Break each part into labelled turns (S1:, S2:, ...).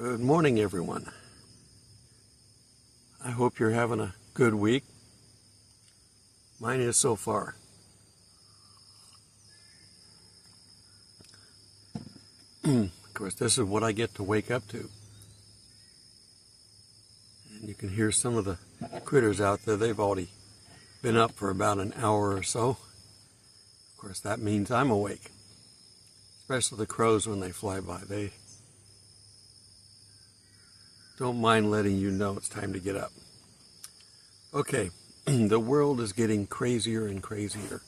S1: Good morning, everyone. I hope you're having a good week. Mine is so far. Of course, this is what I get to wake up to. And you can hear some of the critters out there. They've already been up for about an hour or so. Of course, that means I'm awake. Especially the crows when they fly by. They don't mind letting you know it's time to get up. Okay, the world is getting crazier and crazier.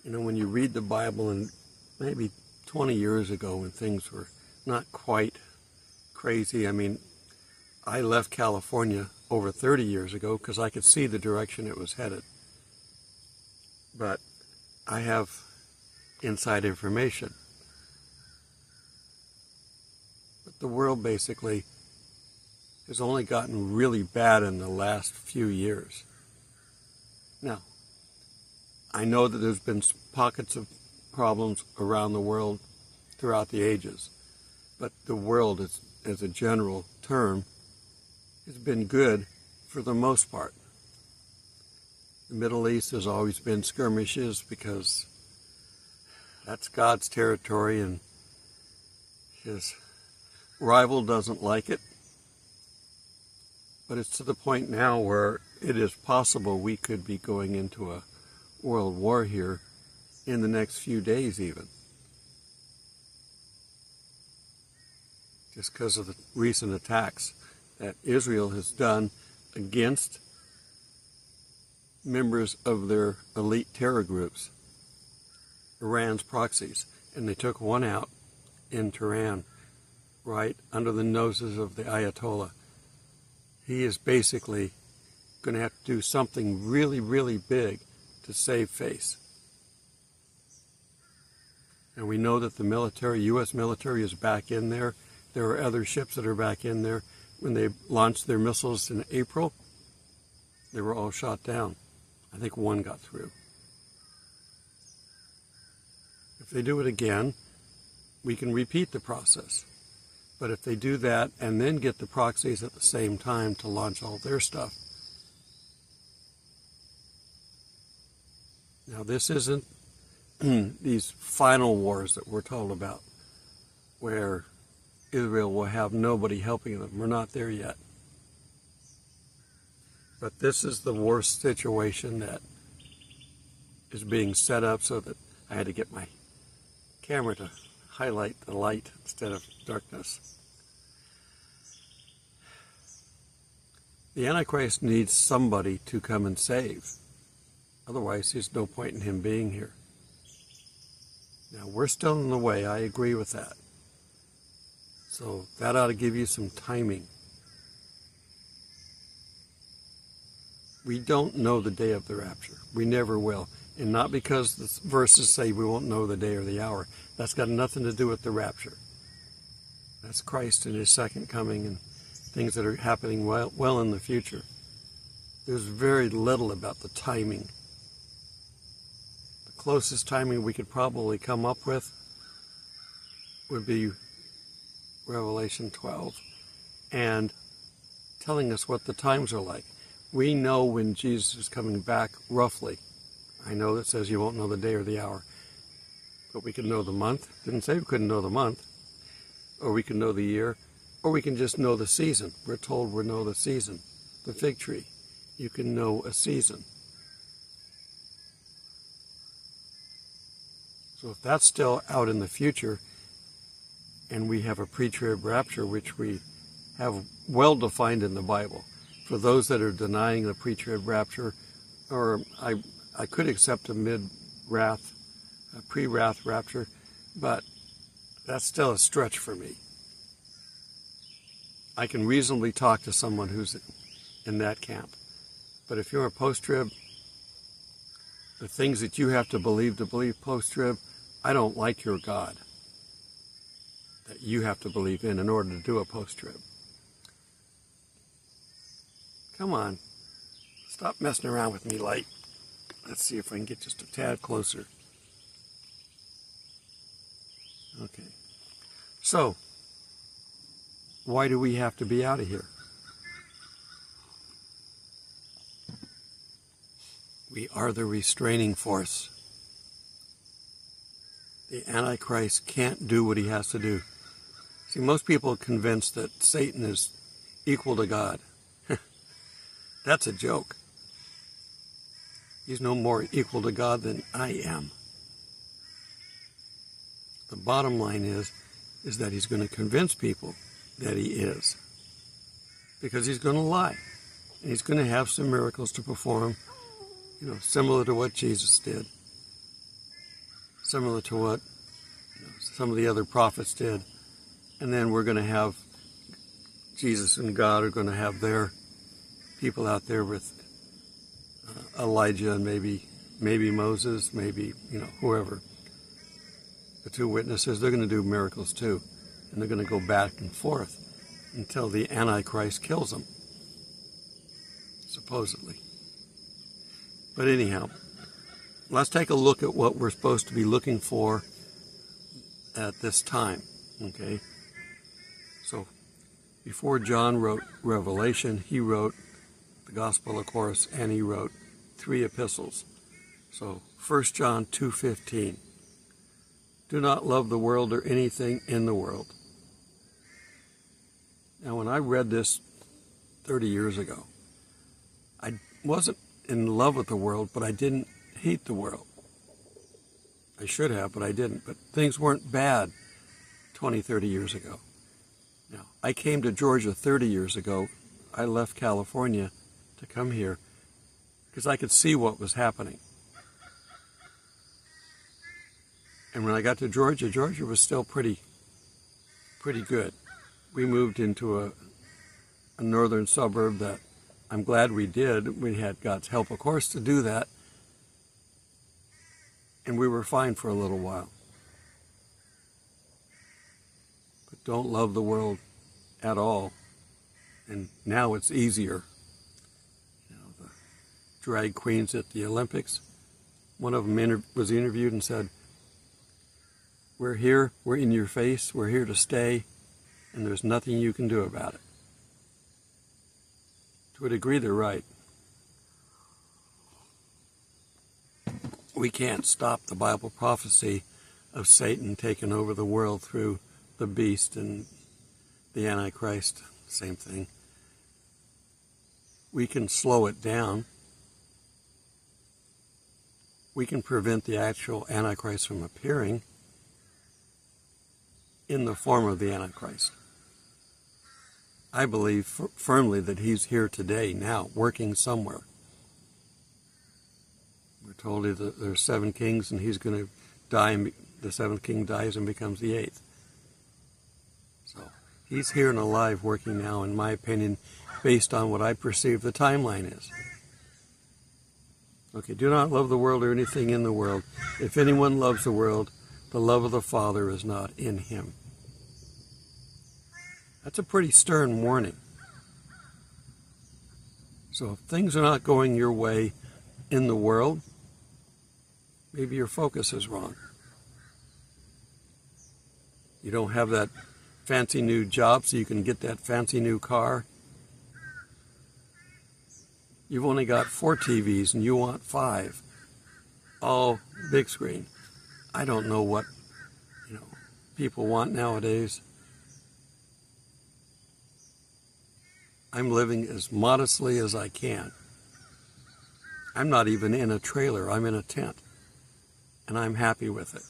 S1: You know, when you read the Bible, and maybe 20 years ago when things were not quite crazy, I mean, I left California over 30 years ago because I could see the direction it was headed. But I have inside information. But the world basically has only gotten really bad in the last few years. Now, I know that there's been pockets of problems around the world throughout the ages, but the world, as a general term, has been good for the most part. The Middle East has always been skirmishes because that's God's territory and his rival doesn't like it. But it's to the point now where it is possible we could be going into a world war here in the next few days even. Just because of the recent attacks that Israel has done against members of their elite terror groups, Iran's proxies. And they took one out in Tehran, right under the noses of the Ayatollah. He is basically going to have to do something really, really big to save face. And we know that the military, U.S. military, is back in there. There are other ships that are back in there. When they launched their missiles in April, they were all shot down. I think one got through. If they do it again, we can repeat the process. But if they do that and then get the proxies at the same time to launch all their stuff. Now this isn't these final wars that we're told about, where Israel will have nobody helping them. We're not there yet. But this is the worst situation that is being set up so that I had to get my camera to highlight the light instead of darkness. The Antichrist needs somebody to come and save. Otherwise, there's no point in him being here. Now, we're still in the way. I agree with that. So that ought to give you some timing. We don't know the day of the rapture. We never will. And not because the verses say we won't know the day or the hour. That's got nothing to do with the rapture. That's Christ and his second coming and things that are happening well in the future. There's very little about the timing. The closest timing we could probably come up with would be Revelation 12 and telling us what the times are like. We know when Jesus is coming back, roughly. I know that says you won't know the day or the hour, but we can know the month. Didn't say we couldn't know the month, or we can know the year, or we can just know the season. We're told we know the season. The fig tree, you can know a season. So if that's still out in the future, and we have a pre-trib rapture, which we have well defined in the Bible, for those that are denying the pre-trib rapture, or I could accept a mid-wrath, a pre-wrath rapture, but that's still a stretch for me. I can reasonably talk to someone who's in that camp. But if you're a post-trib, the things that you have to believe post-trib, I don't like your God that you have to believe in order to do a post-trib. Come on. Stop messing around with me, light. Let's see if I can get just a tad closer. Okay. So, Why do we have to be out of here? We are the restraining force. The Antichrist can't do what he has to do. See, most people are convinced that Satan is equal to God. That's a joke. He's no more equal to God than I am. The bottom line is that he's going to convince people that he is. Because he's going to lie. And he's going to have some miracles to perform, similar to what Jesus did. Similar to what some of the other prophets did. And then we're going to have Jesus and God are going to have their people out there with Elijah and maybe Moses, maybe, whoever. The two witnesses, they're going to do miracles too. And they're going to go back and forth until the Antichrist kills them. Supposedly. But anyhow, let's take a look at what we're supposed to be looking for at this time. Okay? So, before John wrote Revelation, he wrote the Gospel, of course, and he wrote 3 epistles. So, 1 John 2:15. Do not love the world or anything in the world. Now, when I read this 30 years ago, I wasn't in love with the world, but I didn't hate the world. I should have, but I didn't. But things weren't bad 20, 30 years ago. Now, I came to Georgia 30 years ago. I left California to come here because I could see what was happening. And when I got to Georgia, Georgia was still pretty good. We moved into a northern suburb that I'm glad we did. We had God's help, of course, to do that. And we were fine for a little while. But don't love the world at all. And now it's easier. The drag queens at the Olympics, one of them was interviewed and said, "We're here, we're in your face, we're here to stay, and there's nothing you can do about it." To a degree, they're right. We can't stop the Bible prophecy of Satan taking over the world through the beast and the Antichrist, same thing. We can slow it down. We can prevent the actual Antichrist from appearing in the form of the Antichrist. I believe firmly that he's here today, now, working somewhere. We're told that there's 7 kings and he's going to die, and the 7th king dies and becomes the 8th. So he's here and alive working now, in my opinion, based on what I perceive the timeline is. Okay, do not love the world or anything in the world. If anyone loves the world, the love of the Father is not in him. That's a pretty stern warning. So if things are not going your way in the world, maybe your focus is wrong. You don't have that fancy new job so you can get that fancy new car. You've only got 4 TVs and you want 5. All big screen. I don't know what, people want nowadays. I'm living as modestly as I can. I'm not even in a trailer. I'm in a tent. And I'm happy with it.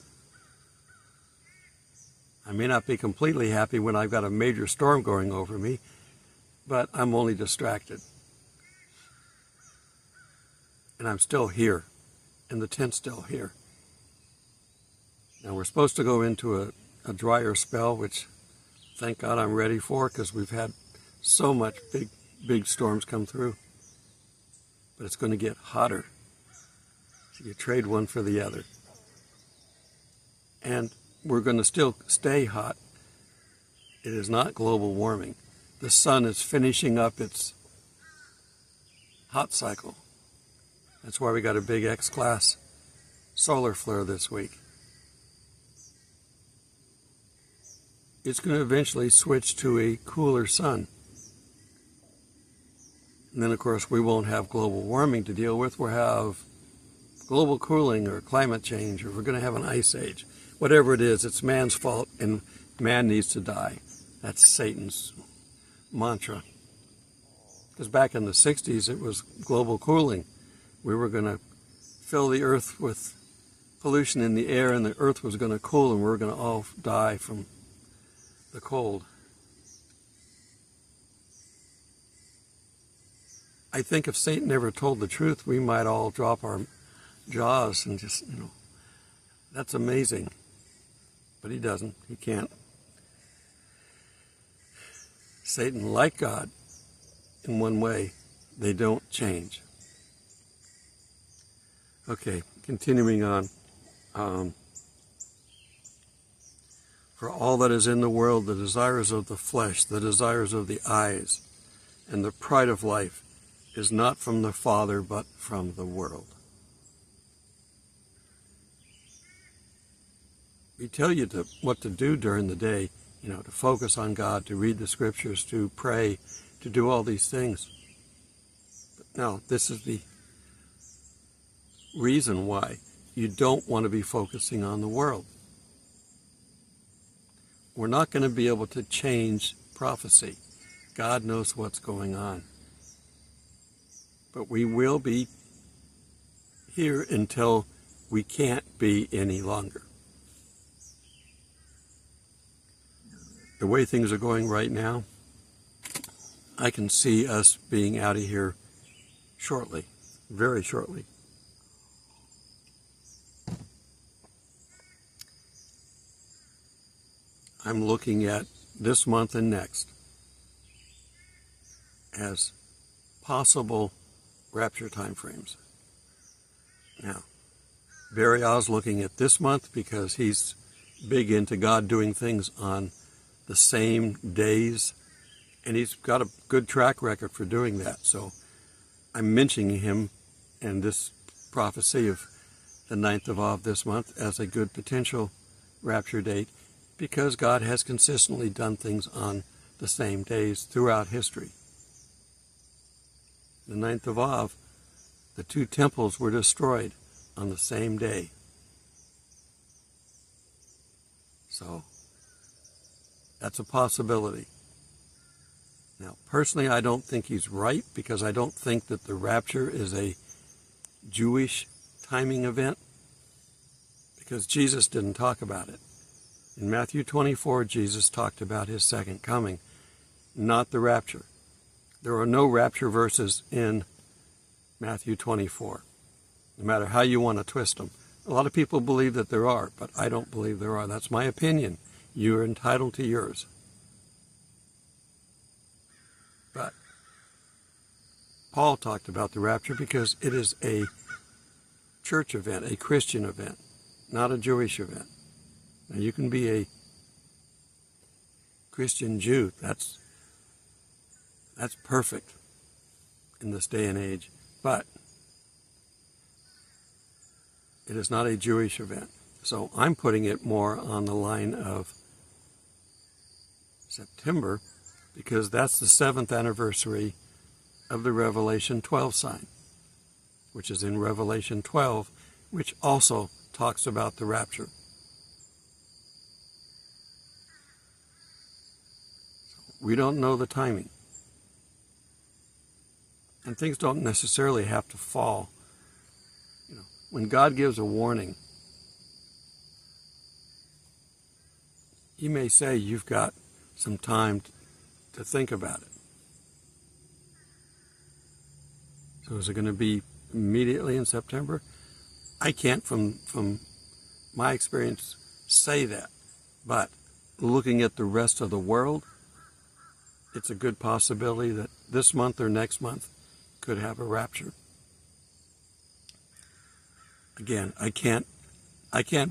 S1: I may not be completely happy when I've got a major storm going over me, but I'm only distracted. And I'm still here. And the tent's still here. Now we're supposed to go into a drier spell, which thank God I'm ready for, because we've had so much big storms come through. But it's going to get hotter. So you trade one for the other. And we're going to still stay hot. It is not global warming. The sun is finishing up its hot cycle. That's why we got a big X-class solar flare this week. it's going to eventually switch to a cooler sun. And then, of course, we won't have global warming to deal with. We'll have global cooling or climate change, or we're going to have an ice age. Whatever it is, it's man's fault, and man needs to die. That's Satan's mantra. Because back in the 60s, it was global cooling. We were going to fill the earth with pollution in the air, and the earth was going to cool, and we were going to all die from the cold. I think if Satan ever told the truth, we might all drop our jaws and just, that's amazing. But he doesn't. He can't. Satan, like God, in one way, they don't change. Okay, continuing on. For all that is in the world, the desires of the flesh, the desires of the eyes, and the pride of life is not from the Father, but from the world. We tell you what to do during the day, to focus on God, to read the scriptures, to pray, to do all these things. But now, this is the reason why you don't want to be focusing on the world. We're not going to be able to change prophecy. God knows what's going on. But we will be here until we can't be any longer. The way things are going right now, I can see us being out of here shortly, very shortly. I'm looking at this month and next as possible rapture timeframes. Now, Barry Oz looking at this month because he's big into God doing things on the same days, and he's got a good track record for doing that. So I'm mentioning him and this prophecy of the 9th of Av this month as a good potential rapture date because God has consistently done things on the same days throughout history. The 9th of Av, the 2 temples were destroyed on the same day. So, that's a possibility. Now, personally, I don't think he's right because I don't think that the rapture is a Jewish timing event because Jesus didn't talk about it. In Matthew 24, Jesus talked about his second coming, not the rapture. There are no rapture verses in Matthew 24, no matter how you want to twist them. A lot of people believe that there are, but I don't believe there are. That's my opinion. You're entitled to yours. But Paul talked about the rapture because it is a church event, a Christian event, not a Jewish event. Now, you can be a Christian Jew. That's perfect in this day and age. But it is not a Jewish event. So I'm putting it more on the line of September because that's the 7th anniversary of the Revelation 12 sign, which is in Revelation 12, which also talks about the rapture. We don't know the timing. And things don't necessarily have to fall. When God gives a warning, He may say you've got some time to think about it. So is it going to be immediately in September? I can't, from my experience, say that. But looking at the rest of the world, it's a good possibility that this month or next month could have a rapture. Again, I can't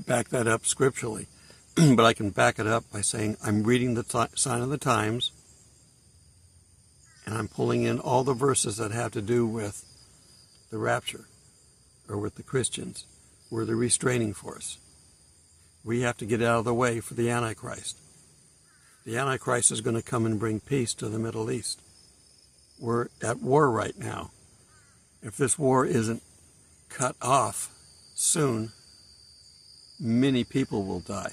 S1: back that up scripturally, but I can back it up by saying I'm reading the sign of the times, and I'm pulling in all the verses that have to do with the rapture, or with the Christians. We're the restraining force. We have to get out of the way for the antichrist. The Antichrist is going to come and bring peace to the Middle East. We're at war right now. If this war isn't cut off soon, many people will die.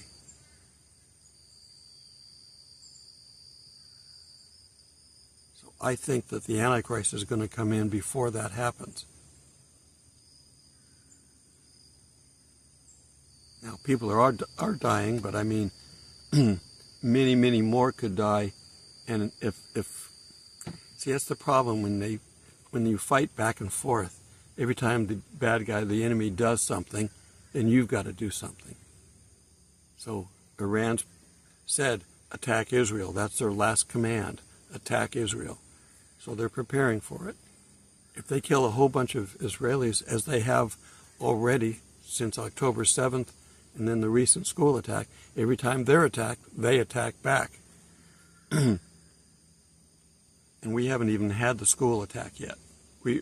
S1: So I think that the Antichrist is going to come in before that happens. Now, people are dying, but I mean, many, many more could die. And see, that's the problem when you fight back and forth. Every time the bad guy, the enemy, does something, then you've got to do something. So Iran said, attack Israel. That's their last command, attack Israel. So they're preparing for it. If they kill a whole bunch of Israelis, as they have already since October 7th, and then the recent school attack, every time they're attacked, they attack back. And we haven't even had the school attack yet. We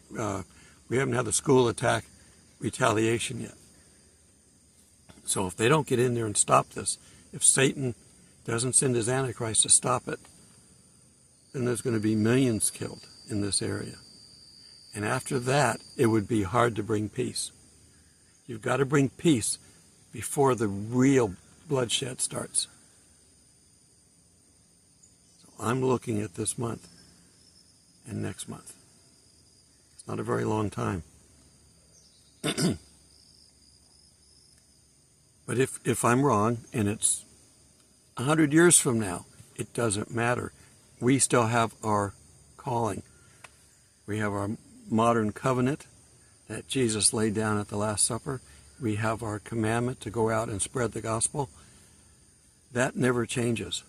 S1: haven't had the school attack retaliation yet. So if they don't get in there and stop this, if Satan doesn't send his Antichrist to stop it, then there's going to be millions killed in this area. And after that, it would be hard to bring peace. You've got to bring peace before the real bloodshed starts. So I'm looking at this month and next month. It's not a very long time. But if I'm wrong, and it's 100 years from now, it doesn't matter. We still have our calling. We have our modern covenant that Jesus laid down at the Last Supper. We have our commandment to go out and spread the gospel. That never changes,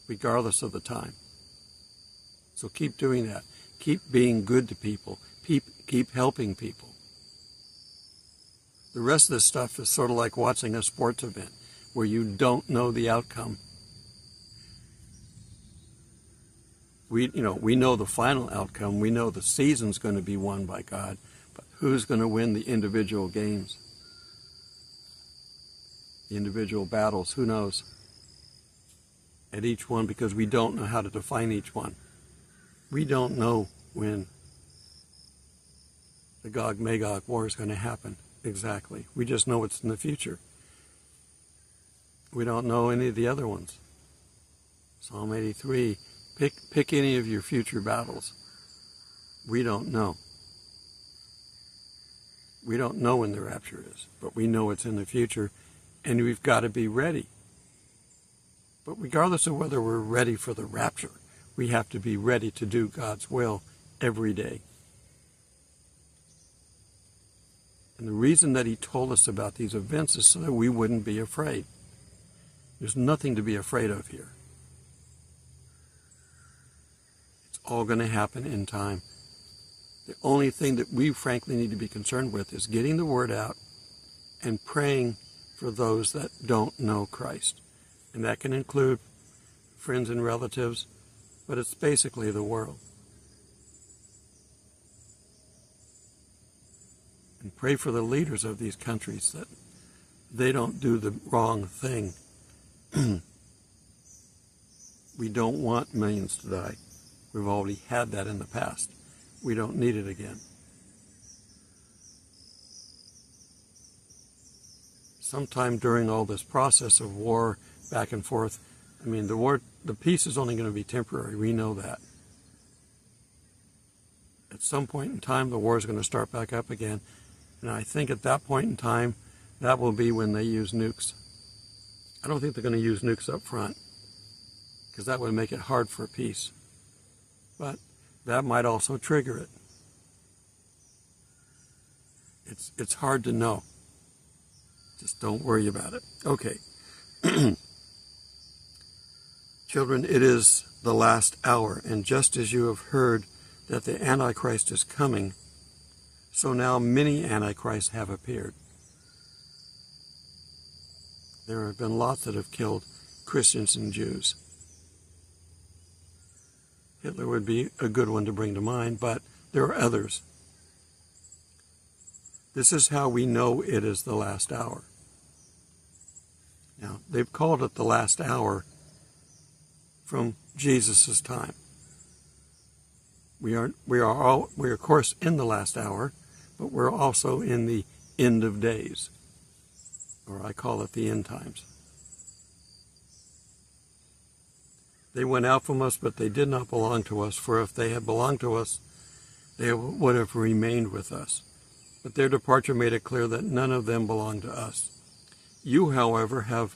S1: regardless of the time. So keep doing that. Keep being good to people. Keep helping people. The rest of this stuff is sort of like watching a sports event where you don't know the outcome. We know the final outcome. We know the season's going to be won by God, but who's going to win the individual games? The individual battles, who knows? At each one, because we don't know how to define each one. We don't know when the Gog-Magog war is going to happen exactly. We just know it's in the future. We don't know any of the other ones. Psalm 83, pick any of your future battles. We don't know. We don't know when the rapture is, but we know it's in the future, and we've got to be ready. But regardless of whether we're ready for the rapture, we have to be ready to do God's will every day. And the reason that he told us about these events is so that we wouldn't be afraid. There's nothing to be afraid of here. It's all going to happen in time. The only thing that we frankly need to be concerned with is getting the word out and praying for those that don't know Christ. And that can include friends and relatives, but it's basically the world. And pray for the leaders of these countries that they don't do the wrong thing. We don't want millions to die. We've already had that in the past. We don't need it again. Sometime during all this process of war back and forth, I mean, the peace is only going to be temporary. We know that. At some point in time, the war is going to start back up again. And I think at that point in time, that will be when they use nukes. I don't think they're going to use nukes up front, because that would make it hard for peace. But that might also trigger it. It's hard to know. Just don't worry about it. Okay. Children, it is the last hour, and just as you have heard that the Antichrist is coming, so now many Antichrists have appeared. There have been lots that have killed Christians and Jews. Hitler would be a good one to bring to mind, but there are others. This is how we know it is the last hour. Now, they've called it the last hour from Jesus' time. We are of course in the last hour, but we're also in the end of days, or I call it the end times. They went out from us, but they did not belong to us, for if they had belonged to us, they would have remained with us. But their departure made it clear that none of them belonged to us. You, however, have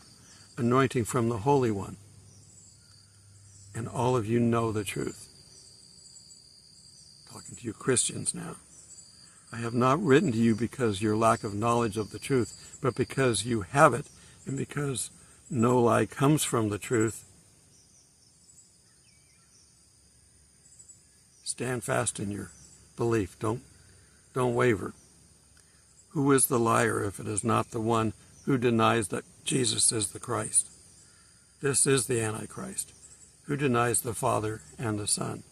S1: anointing from the Holy One, and all of you know the truth. Talking to you Christians now. I have not written to you because your lack of knowledge of the truth, but because you have it, and because no lie comes from the truth. Stand fast in your belief. Don't waver. Who is the liar if it is not the one who denies that Jesus is the Christ? This is the Antichrist, who denies the Father and the Son.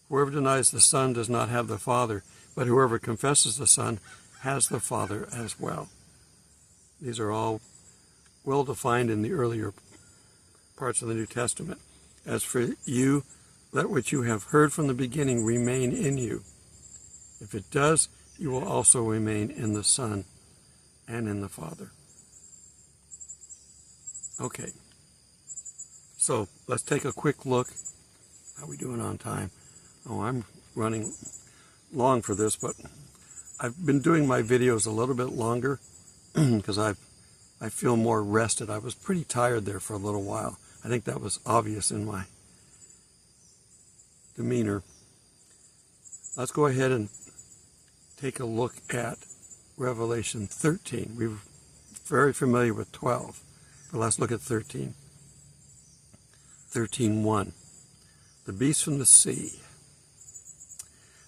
S1: Whoever denies the Son does not have the Father, but whoever confesses the Son has the Father as well. These are all well defined in the earlier parts of the New Testament. As for you, let what you have heard from the beginning remain in you. If it does, you will also remain in the Son and in the Father. Okay, so let's take a quick look. How are we doing on time? Oh, I'm running long for this, but I've been doing my videos a little bit longer because I feel more rested. I was pretty tired there for a little while. I think that was obvious in my demeanor. Let's go ahead and take a look at Revelation 13. We're very familiar with 12, but let's look at 13. 13:1. The beast from the sea.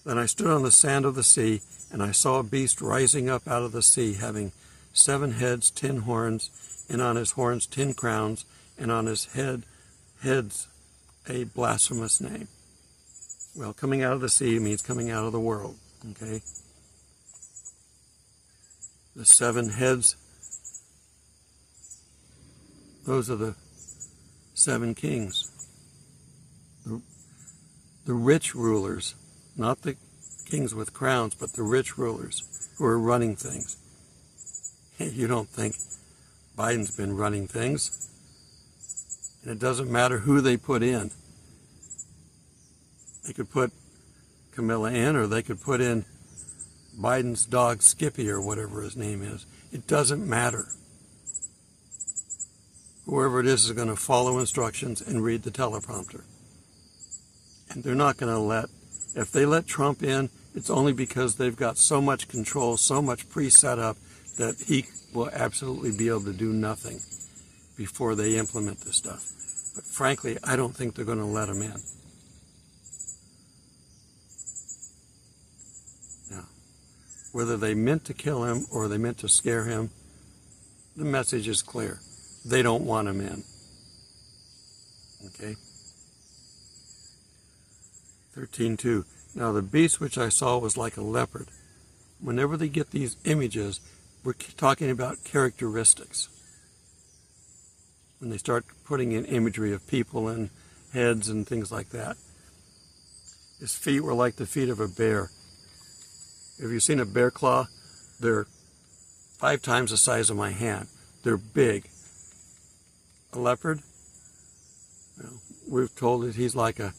S1: Then I stood on the sand of the sea, and I saw a beast rising up out of the sea, having 7 heads, 10 horns, and on his horns 10 crowns, and on his heads a blasphemous name. Well, coming out of the sea means coming out of the world, okay? The 7 heads, those are the 7 kings. The rich rulers, not the kings with crowns, but the rich rulers who are running things. You don't think Biden's been running things. And it doesn't matter who they put in. They could put Camilla in, or they could put in Biden's dog Skippy, or whatever his name is. It doesn't matter. Whoever it is going to follow instructions and read the teleprompter. And they're not going to if they let Trump in, it's only because they've got so much control, so much pre-set up, that he will absolutely be able to do nothing before they implement this stuff. But frankly, I don't think they're going to let him in. Now, whether they meant to kill him or they meant to scare him, the message is clear. They don't want him in. Okay? 13:2. Now the beast which I saw was like a leopard. Whenever they get these images, we're talking about characteristics. When they start putting in imagery of people and heads and things like that. His feet were like the feet of a bear. Have you seen a bear claw? They're 5 times the size of my hand. They're big. A leopard? Well, we've told that he's like a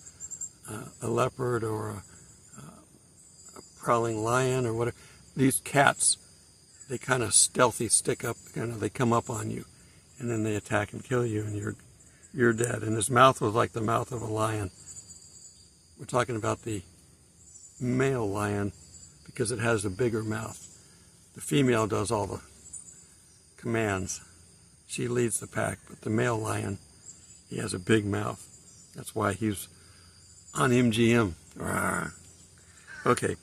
S1: leopard or a prowling lion or whatever. These cats, they kind of stealthy stick up, they come up on you, and then they attack and kill you, and you're dead. And his mouth was like the mouth of a lion. We're talking about the male lion because it has a bigger mouth. The female does all the commands. She leads the pack, but the male lion, he has a big mouth. That's why he's on MGM. Okay.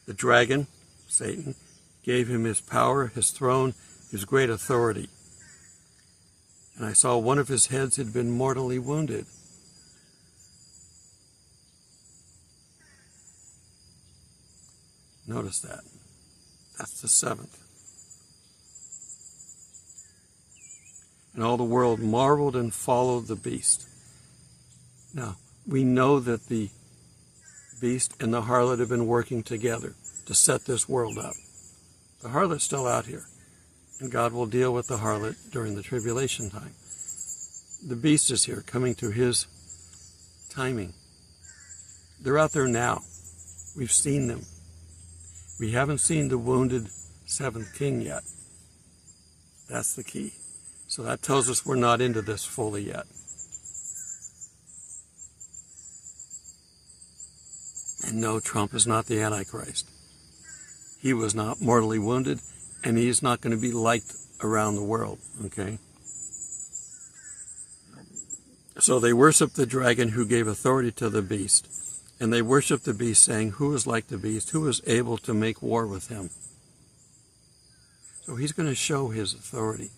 S1: The dragon, Satan, gave him his power, his throne, his great authority. And I saw one of his heads had been mortally wounded. Notice that. That's the 7th. and all the world marveled and followed the beast. Now, we know that the beast and the harlot have been working together to set this world up. The harlot's still out here, and God will deal with the harlot during the tribulation time. The beast is here, coming to his timing. They're out there now. We've seen them. We haven't seen the wounded seventh king yet. That's the key. So that tells us we're not into this fully yet. And no, Trump is not the Antichrist. He was not mortally wounded, and he's not going to be liked around the world, okay? So they worship the dragon who gave authority to the beast. And they worship the beast, saying, who is like the beast? Who is able to make war with him? So he's going to show his authority.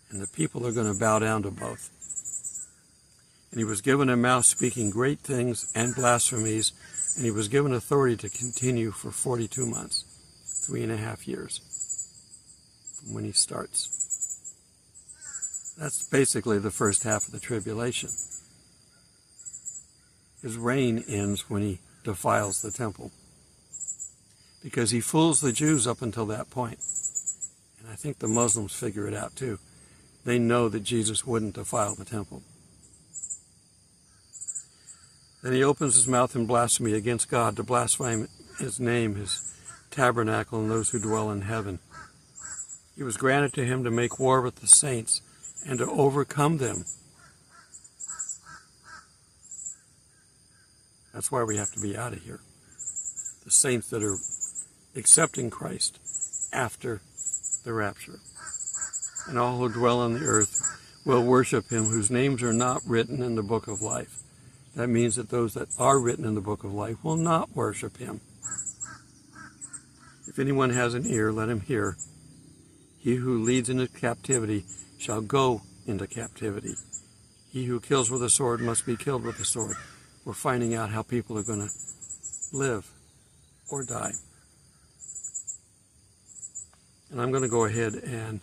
S1: And the people are going to bow down to both. And he was given a mouth speaking great things and blasphemies, and he was given authority to continue for 42 months, 3.5 years, from when he starts. That's basically the first half of the tribulation. His reign ends when he defiles the temple, because he fools the Jews up until that point. And I think the Muslims figure it out too. They know that Jesus wouldn't defile the temple. Then he opens his mouth in blasphemy against God, to blaspheme his name, his tabernacle, and those who dwell in heaven. It was granted to him to make war with the saints and to overcome them. That's why we have to be out of here. The saints that are accepting Christ after the rapture. And all who dwell on the earth will worship him, whose names are not written in the book of life. That means that those that are written in the book of life will not worship him. If anyone has an ear, let him hear. He who leads into captivity shall go into captivity. He who kills with a sword must be killed with a sword. We're finding out how people are going to live or die. And I'm going to go ahead and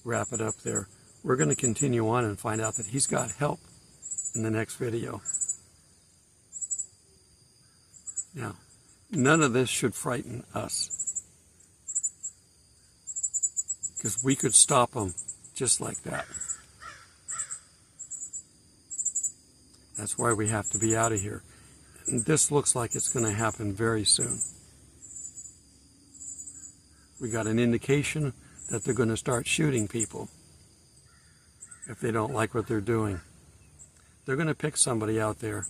S1: wrap it up there. We're going to continue on and find out that he's got help in the next video. Now, none of this should frighten us, because we could stop him just like that. That's why we have to be out of here. And this looks like it's going to happen very soon. We got an indication that they're going to start shooting people if they don't like what they're doing. They're going to pick somebody out there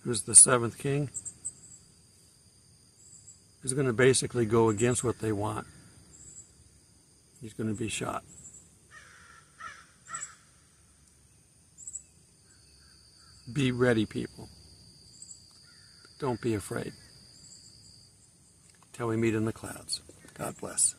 S1: who's the seventh king, who's going to basically go against what they want. He's going to be shot. Be ready, people. Don't be afraid. Till we meet in the clouds. God bless.